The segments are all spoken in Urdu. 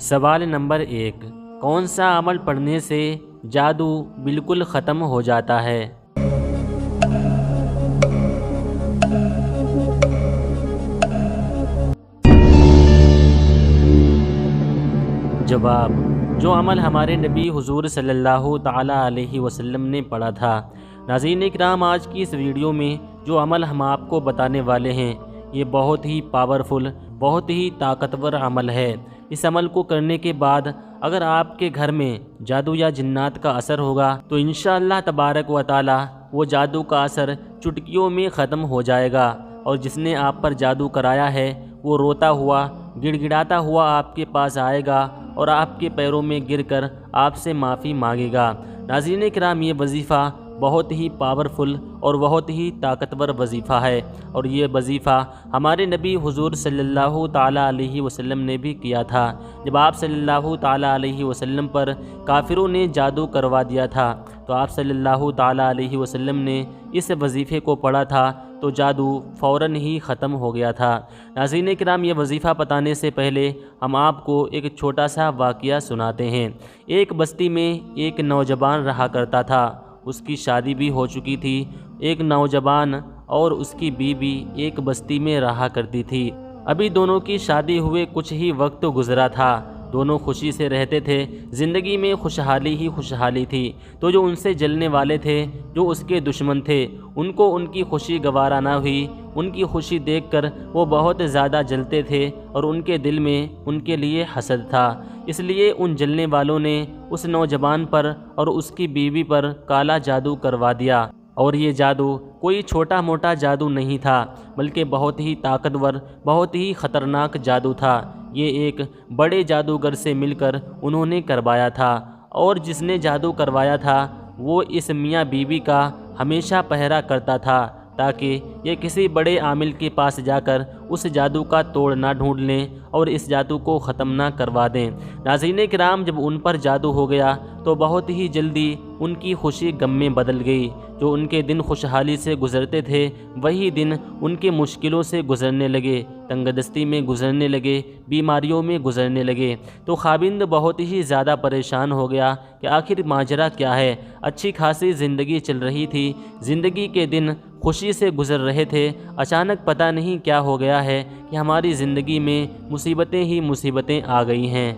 سوال نمبر 1، کون سا عمل پڑھنے سے جادو بالکل ختم ہو جاتا ہے؟ جواب، جو عمل ہمارے نبی حضور صلی اللہ تعالیٰ علیہ وسلم نے پڑھا تھا۔ ناظرین اکرام، آج کی اس ویڈیو میں جو عمل ہم آپ کو بتانے والے ہیں یہ بہت ہی پاورفل، بہت ہی طاقتور عمل ہے۔ اس عمل کو کرنے کے بعد اگر آپ کے گھر میں جادو یا جنات کا اثر ہوگا تو انشاءاللہ تبارک و تعالی وہ جادو کا اثر چٹکیوں میں ختم ہو جائے گا، اور جس نے آپ پر جادو کرایا ہے وہ روتا ہوا، گڑ گڑاتا ہوا آپ کے پاس آئے گا اور آپ کے پیروں میں گر کر آپ سے معافی مانگے گا۔ ناظرین کرام، یہ وظیفہ بہت ہی پاورفل اور بہت ہی طاقتور وظیفہ ہے، اور یہ وظیفہ ہمارے نبی حضور صلی اللہ تعالیٰ علیہ وسلم نے بھی کیا تھا۔ جب آپ صلی اللہ تعالیٰ علیہ وسلم پر کافروں نے جادو کروا دیا تھا تو آپ صلی اللہ تعالیٰ علیہ وسلم نے اس وظیفے کو پڑھا تھا تو جادو فوراً ہی ختم ہو گیا تھا۔ ناظرین کرام، یہ وظیفہ بتانے سے پہلے ہم آپ کو ایک چھوٹا سا واقعہ سناتے ہیں۔ ایک بستی میں ایک نوجوان رہا کرتا تھا، اس کی شادی بھی ہو چکی تھی۔ ایک نوجوان اور اس کی بیوی ایک بستی میں رہا کرتی تھی۔ ابھی دونوں کی شادی ہوئے کچھ ہی وقت گزرا تھا، دونوں خوشی سے رہتے تھے، زندگی میں خوشحالی ہی خوشحالی تھی۔ تو جو ان سے جلنے والے تھے، جو اس کے دشمن تھے، ان کو ان کی خوشی گوارا نہ ہوئی۔ ان کی خوشی دیکھ کر وہ بہت زیادہ جلتے تھے اور ان کے دل میں ان کے لیے حسد تھا۔ اس لیے ان جلنے والوں نے اس نوجوان پر اور اس کی بیوی پر کالا جادو کروا دیا، اور یہ جادو کوئی چھوٹا موٹا جادو نہیں تھا بلکہ بہت ہی طاقتور، بہت ہی خطرناک جادو تھا۔ یہ ایک بڑے جادوگر سے مل کر انہوں نے کروایا تھا، اور جس نے جادو کروایا تھا وہ اس میاں بیوی کا ہمیشہ پہرا کرتا تھا تاکہ یہ کسی بڑے عامل کے پاس جا کر اس جادو کا توڑ نہ ڈھونڈ لیں اور اس جادو کو ختم نہ کروا دیں۔ ناظرین کرام، جب ان پر جادو ہو گیا تو بہت ہی جلدی ان کی خوشی غم میں بدل گئی۔ جو ان کے دن خوشحالی سے گزرتے تھے وہی دن ان کے مشکلوں سے گزرنے لگے، تنگ دستی میں گزرنے لگے، بیماریوں میں گزرنے لگے۔ تو خاوند بہت ہی زیادہ پریشان ہو گیا کہ آخر ماجرا کیا ہے۔ اچھی خاصی زندگی چل رہی تھی، زندگی کے دن خوشی سے گزر رہے تھے، اچانک پتہ نہیں کیا ہو گیا ہے کہ ہماری زندگی میں مصیبتیں ہی مصیبتیں آ گئی ہیں۔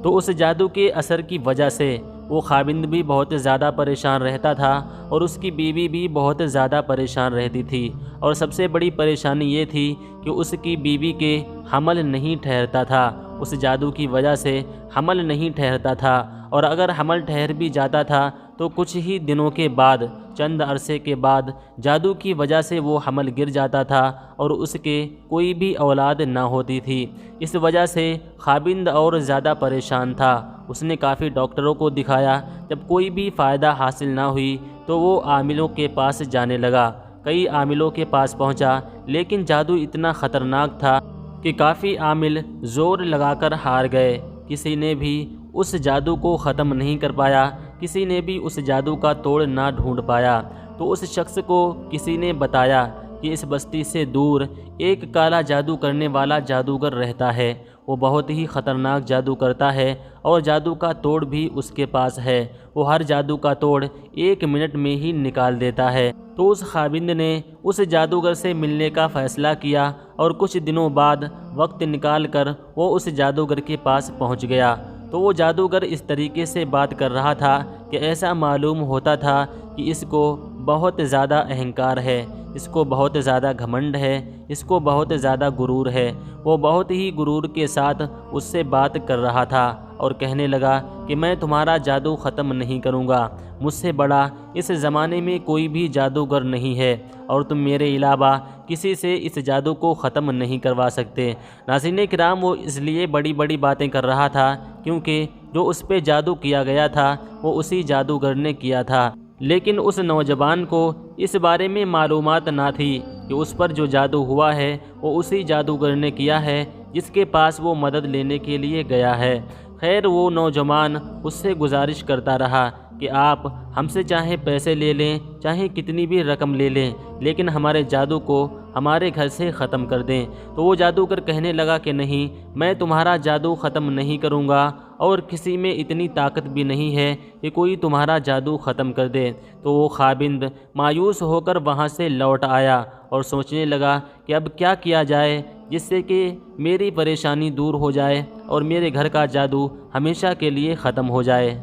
تو اس جادو کے اثر کی وجہ سے وہ خاوند بھی بہت زیادہ پریشان رہتا تھا اور اس کی بیوی بھی بہت زیادہ پریشان رہتی تھی، اور سب سے بڑی پریشانی یہ تھی کہ اس کی بیوی کے حمل نہیں ٹھہرتا تھا۔ اس جادو کی وجہ سے حمل نہیں ٹھہرتا تھا، اور اگر حمل ٹھہر بھی جاتا تھا تو کچھ ہی دنوں کے بعد، چند عرصے کے بعد جادو کی وجہ سے وہ حمل گر جاتا تھا اور اس کے کوئی بھی اولاد نہ ہوتی تھی۔ اس وجہ سے خاوند اور زیادہ پریشان تھا۔ اس نے کافی ڈاکٹروں کو دکھایا، جب کوئی بھی فائدہ حاصل نہ ہوئی تو وہ عاملوں کے پاس جانے لگا۔ کئی عاملوں کے پاس پہنچا، لیکن جادو اتنا خطرناک تھا کہ کافی عامل زور لگا کر ہار گئے۔ کسی نے بھی اس جادو کو ختم نہیں کر پایا، کسی نے بھی اس جادو کا توڑ نہ ڈھونڈ پایا۔ تو اس شخص کو کسی نے بتایا کہ اس بستی سے دور ایک کالا جادو کرنے والا جادوگر رہتا ہے، وہ بہت ہی خطرناک جادو کرتا ہے اور جادو کا توڑ بھی اس کے پاس ہے، وہ ہر جادو کا توڑ 1 منٹ میں ہی نکال دیتا ہے۔ تو اس خاوند نے اس جادوگر سے ملنے کا فیصلہ کیا، اور کچھ دنوں بعد وقت نکال کر وہ اس جادوگر کے پاس پہنچ گیا۔ تو وہ جادوگر اس طریقے سے بات کر رہا تھا کہ ایسا معلوم ہوتا تھا کہ اس کو بہت زیادہ اہنکار ہے، اس کو بہت زیادہ گھمنڈ ہے، اس کو بہت زیادہ غرور ہے۔ وہ بہت ہی غرور کے ساتھ اس سے بات کر رہا تھا اور کہنے لگا کہ میں تمہارا جادو ختم نہیں کروں گا، مجھ سے بڑا اس زمانے میں کوئی بھی جادوگر نہیں ہے، اور تم میرے علاوہ کسی سے اس جادو کو ختم نہیں کروا سکتے۔ ناظرین کرام، وہ اس لیے بڑی بڑی باتیں کر رہا تھا کیونکہ جو اس پہ جادو کیا گیا تھا وہ اسی جادوگر نے کیا تھا، لیکن اس نوجوان کو اس بارے میں معلومات نہ تھی کہ اس پر جو جادو ہوا ہے وہ اسی جادوگر نے کیا ہے جس کے پاس وہ مدد لینے کے لیے گیا ہے۔ خیر، وہ نوجوان اس سے گزارش کرتا رہا کہ آپ ہم سے چاہے پیسے لے لیں، چاہے کتنی بھی رقم لے لیں، لیکن ہمارے جادو کو ہمارے گھر سے ختم کر دیں۔ تو وہ جادوگر کہنے لگا کہ نہیں، میں تمہارا جادو ختم نہیں کروں گا، اور کسی میں اتنی طاقت بھی نہیں ہے کہ کوئی تمہارا جادو ختم کر دے۔ تو وہ خابند مایوس ہو کر وہاں سے لوٹ آیا اور سوچنے لگا کہ اب کیا کیا جائے جس سے کہ میری پریشانی دور ہو جائے اور میرے گھر کا جادو ہمیشہ کے لیے ختم ہو جائے۔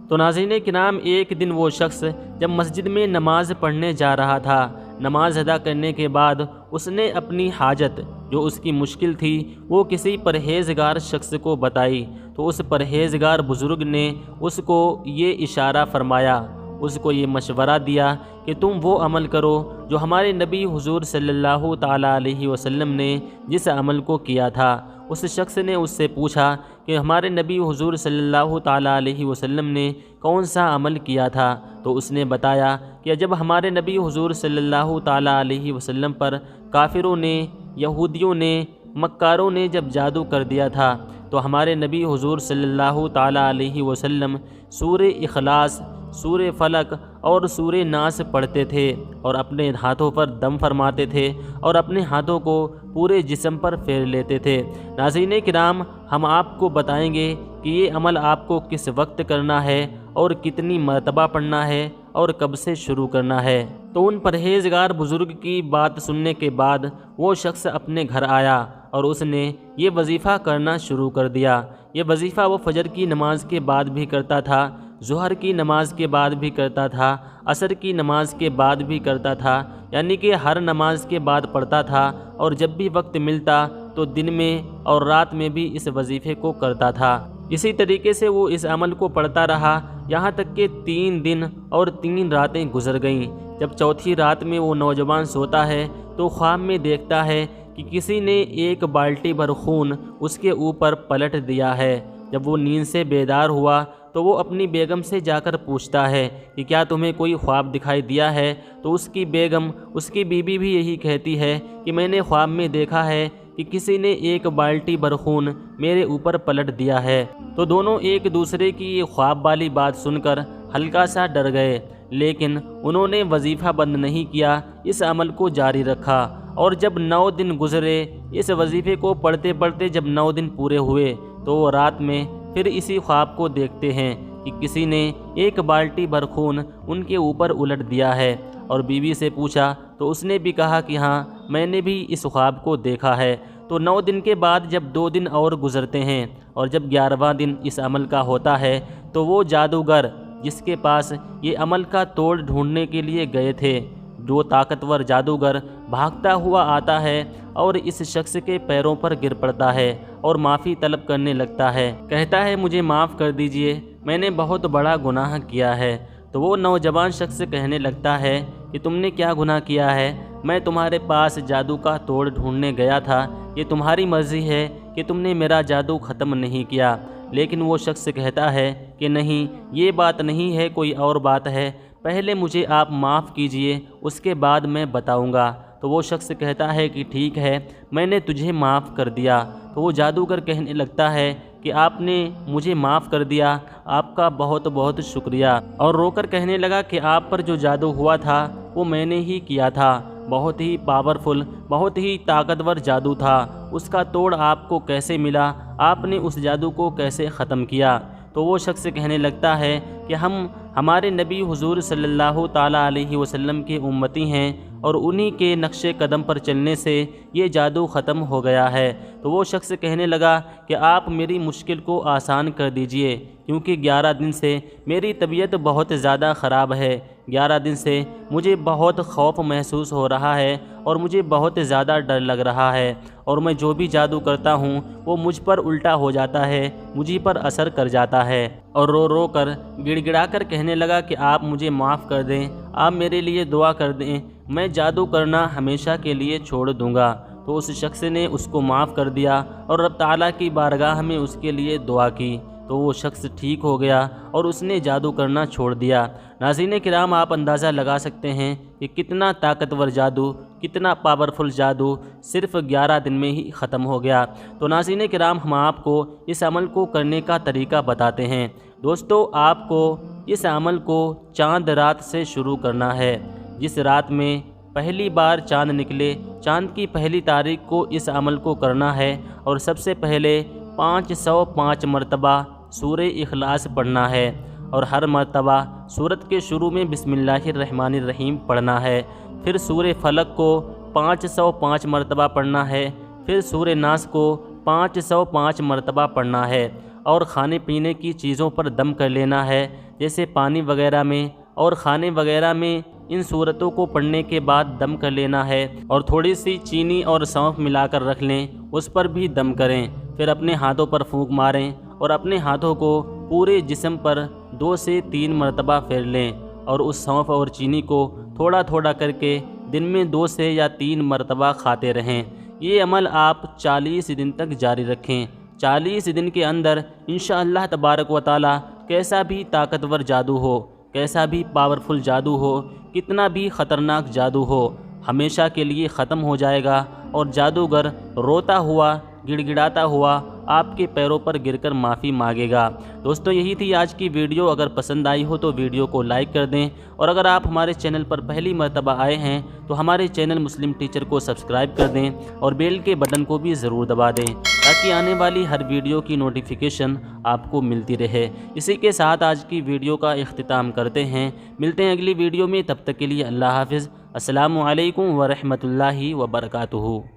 تو ناظرین کرام، ایک دن وہ شخص جب مسجد میں نماز پڑھنے جا رہا تھا، نماز ادا کرنے کے بعد اس نے اپنی حاجت جو اس کی مشکل تھی وہ کسی پرہیزگار شخص کو بتائی۔ تو اس پرہیزگار بزرگ نے اس کو یہ اشارہ فرمایا، اس کو یہ مشورہ دیا کہ تم وہ عمل کرو جو ہمارے نبی حضور صلی اللہ تعالیٰ علیہ وسلم نے جس عمل کو کیا تھا۔ اس شخص نے اس سے پوچھا کہ ہمارے نبی حضور صلی اللہ تعالیٰ علیہ وسلم نے کون سا عمل کیا تھا؟ تو اس نے بتایا کہ جب ہمارے نبی حضور صلی اللہ تعالیٰ علیہ وسلم پر کافروں نے، یہودیوں نے، مکاروں نے جب جادو کر دیا تھا تو ہمارے نبی حضور صلی اللہ تعالیٰ علیہ وسلم سورہ اخلاص، سورہ فلق اور سورہ ناس پڑھتے تھے اور اپنے ہاتھوں پر دم فرماتے تھے اور اپنے ہاتھوں کو پورے جسم پر پھیر لیتے تھے۔ ناظرین کرام، ہم آپ کو بتائیں گے کہ یہ عمل آپ کو کس وقت کرنا ہے اور کتنی مرتبہ پڑھنا ہے اور کب سے شروع کرنا ہے۔ تو ان پرہیزگار بزرگ کی بات سننے کے بعد وہ شخص اپنے گھر آیا اور اس نے یہ وظیفہ کرنا شروع کر دیا۔ یہ وظیفہ وہ فجر کی نماز کے بعد بھی کرتا تھا، ظہر کی نماز کے بعد بھی کرتا تھا، عصر کی نماز کے بعد بھی کرتا تھا، یعنی کہ ہر نماز کے بعد پڑھتا تھا، اور جب بھی وقت ملتا تو دن میں اور رات میں بھی اس وظیفے کو کرتا تھا۔ اسی طریقے سے وہ اس عمل کو پڑھتا رہا یہاں تک کہ 3 دن اور 3 راتیں گزر گئیں۔ جب چوتھی رات میں وہ نوجوان سوتا ہے تو خواب میں دیکھتا ہے کہ کسی نے ایک بالٹی بھر خون اس کے اوپر پلٹ دیا ہے۔ جب وہ نیند سے بیدار ہوا تو وہ اپنی بیگم سے جا کر پوچھتا ہے کہ کیا تمہیں کوئی خواب دکھائی دیا ہے؟ تو اس کی بیگم، اس کی بیوی بھی یہی کہتی ہے کہ میں نے خواب میں دیکھا ہے کہ کسی نے ایک بالٹی بھر خون میرے اوپر پلٹ دیا ہے۔ تو دونوں ایک دوسرے کی یہ خواب والی بات سن کر ہلکا سا ڈر گئے، لیکن انہوں نے وظیفہ بند نہیں کیا، اس عمل کو جاری رکھا۔ اور جب 9 دن گزرے اس وظیفے کو پڑھتے پڑھتے، جب 9 دن پورے ہوئے تو وہ رات میں پھر اسی خواب کو دیکھتے ہیں کہ کسی نے ایک بالٹی بھر خون ان کے اوپر الٹ دیا ہے۔ اور بیوی سے پوچھا تو اس نے بھی کہا کہ ہاں، میں نے بھی اس خواب کو دیکھا ہے۔ تو 9 دن کے بعد جب 2 دن اور گزرتے ہیں اور جب 11واں دن اس عمل کا ہوتا ہے تو وہ جادوگر جس کے پاس یہ عمل کا توڑ ڈھونڈنے کے لیے گئے تھے، جو طاقتور جادوگر بھاگتا ہوا آتا ہے اور اس شخص کے پیروں پر گر پڑتا ہے اور معافی طلب کرنے لگتا ہے، کہتا ہے مجھے معاف کر دیجئے، میں نے بہت بڑا گناہ کیا ہے۔ تو وہ نوجوان شخص کہنے لگتا ہے کہ تم نے کیا گناہ کیا ہے؟ میں تمہارے پاس جادو کا توڑ ڈھونڈنے گیا تھا، یہ تمہاری مرضی ہے کہ تم نے میرا جادو ختم نہیں کیا۔ لیکن وہ شخص کہتا ہے کہ نہیں، یہ بات نہیں ہے، کوئی اور بات ہے، پہلے مجھے آپ معاف کیجئے، اس کے بعد میں بتاؤں گا۔ تو وہ شخص کہتا ہے کہ ٹھیک ہے، میں نے تجھے معاف کر دیا۔ تو وہ جادوگر کہنے لگتا ہے کہ آپ نے مجھے معاف کر دیا، آپ کا بہت بہت شکریہ، اور رو کر کہنے لگا کہ آپ پر جو جادو ہوا تھا وہ میں نے ہی کیا تھا، بہت ہی پاورفل، بہت ہی طاقتور جادو تھا، اس کا توڑ آپ کو کیسے ملا؟ آپ نے اس جادو کو کیسے ختم کیا؟ تو وہ شخص کہنے لگتا ہے کہ ہم ہمارے نبی حضور صلی اللہ تعالیٰ علیہ وسلم کے امتی ہیں اور انہی کے نقش قدم پر چلنے سے یہ جادو ختم ہو گیا ہے۔ تو وہ شخص کہنے لگا کہ آپ میری مشکل کو آسان کر دیجئے، کیونکہ 11 دن سے میری طبیعت بہت زیادہ خراب ہے، 11 دن سے مجھے بہت خوف محسوس ہو رہا ہے اور مجھے بہت زیادہ ڈر لگ رہا ہے، اور میں جو بھی جادو کرتا ہوں وہ مجھ پر الٹا ہو جاتا ہے، مجھے پر اثر کر جاتا ہے۔ اور رو رو کر، گڑ گڑا کر کہنے لگا کہ آپ مجھے معاف کر دیں، آپ میرے لیے دعا کر دیں، میں جادو کرنا ہمیشہ کے لیے چھوڑ دوں گا۔ تو اس شخص نے اس کو معاف کر دیا اور رب تعالیٰ کی بارگاہ میں اس کے لیے دعا کی، تو وہ شخص ٹھیک ہو گیا اور اس نے جادو کرنا چھوڑ دیا۔ ناظرین کرام، آپ اندازہ لگا سکتے ہیں کہ کتنا طاقتور جادو، کتنا پاورفل جادو صرف 11 دن میں ہی ختم ہو گیا۔ تو ناظرین کرام، ہم آپ کو اس عمل کو کرنے کا طریقہ بتاتے ہیں۔ دوستو، آپ کو اس عمل کو چاند رات سے شروع کرنا ہے، جس رات میں پہلی بار چاند نکلے، چاند کی پہلی تاریخ کو اس عمل کو کرنا ہے اور سب سے پہلے 505 مرتبہ سورہ اخلاص پڑھنا ہے اور ہر مرتبہ سورت کے شروع میں بسم اللہ الرحمن الرحیم پڑھنا ہے۔ پھر سورہ فلق کو 505 مرتبہ پڑھنا ہے، پھر سورہ ناس کو 505 مرتبہ پڑھنا ہے اور کھانے پینے کی چیزوں پر دم کر لینا ہے، جیسے پانی وغیرہ میں اور کھانے وغیرہ میں ان صورتوں کو پڑھنے کے بعد دم کر لینا ہے، اور تھوڑی سی چینی اور سونف ملا کر رکھ لیں، اس پر بھی دم کریں۔ پھر اپنے ہاتھوں پر پھونک ماریں اور اپنے ہاتھوں کو پورے جسم پر 2 سے 3 مرتبہ پھیر لیں اور اس سونف اور چینی کو تھوڑا تھوڑا کر کے دن میں 2 سے یا 3 مرتبہ کھاتے رہیں۔ یہ عمل آپ 40 دن تک جاری رکھیں۔ 40 دن کے اندر انشاءاللہ تبارک و تعالی کیسا بھی طاقتور جادو ہو، کیسا بھی پاورفل جادو ہو، کتنا بھی خطرناک جادو ہو، ہمیشہ کے لیے ختم ہو جائے گا اور جادوگر روتا ہوا، گڑ گڑاتا ہوا آپ کے پیروں پر گر کر معافی مانگے گا۔ دوستو یہی تھی آج کی ویڈیو۔ اگر پسند آئی ہو تو ویڈیو کو لائک کر دیں، اور اگر آپ ہمارے چینل پر پہلی مرتبہ آئے ہیں تو ہمارے چینل مسلم ٹیچر کو سبسکرائب کر دیں اور بیل کے بٹن کو بھی ضرور دبا دیں تاکہ آنے والی ہر ویڈیو کی نوٹیفیکیشن آپ کو ملتی رہے۔ اسی کے ساتھ آج کی ویڈیو کا اختتام کرتے ہیں۔ ملتے ہیں اگلی ویڈیو میں، تب تک کے لیے اللہ حافظ۔ السلام علیکم ورحمۃ اللہ وبرکاتہ۔